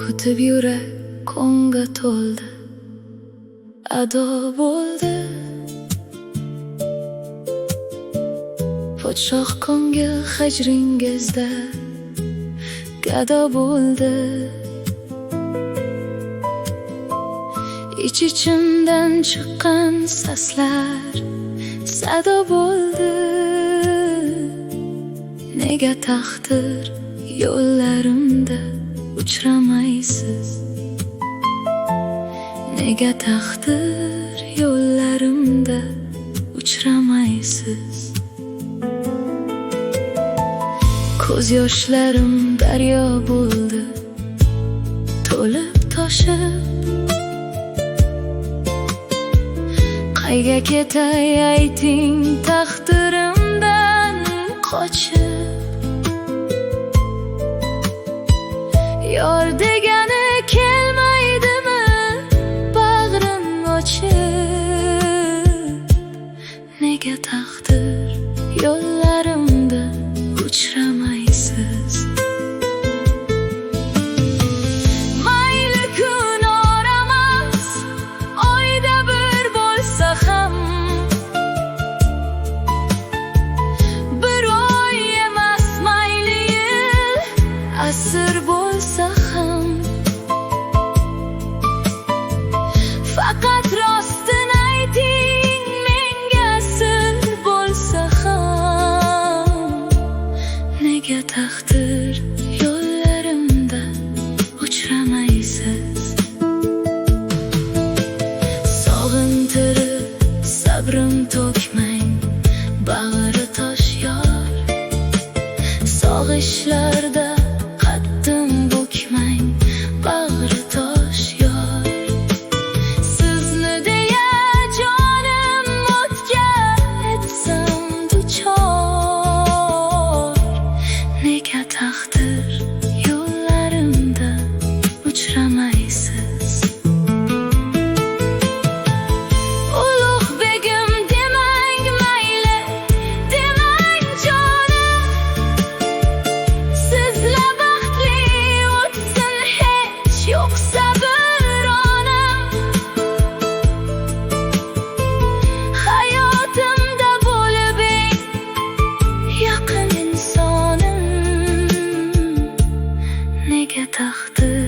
Kutib yurak qonga to'ldi, ado bo'ldi. Podshoh konga hajringizda gado bo'ldi. Ich-ichimdan chiqqan saslar sado bo'ldi. Nega taqdir yo'llarimda uchramaysiz? Nega taqdir yo'llarimda uchramaysiz? Ko'z yoshlarim daryo bo'ldi, to'lib toshib. Qayga ketay ayting taqdirimdan qochib. Yor degani kelmaydimi bag'rim ochib? Nega taqdir yo'llarimda uchramaysiz? Mayli kun oramas, oyda bir bo'lsa ham, bir oy emas mayli yil, asr bo'lsa ham. Faqat rostini ayting, menga sir bo'lsa ham. Nega taqdir yo'llarimda uchramaysiz? Sog'intirib sabrim to'kmang, bag'ri tosh yor. Sog'ishlarda qaddim bukmang, bag'ri tosh yor. Sizni deya jonim o'tga etsam duchor. Nega taqdir yo'llarimda uchramaysiz? Ulug' begim demang mayli, demang jonim. Sizlar baxtli o'tsin hech yo'qsa bir onam. Hayotimda bo'lib eng yaqin insonim. Nega taqdir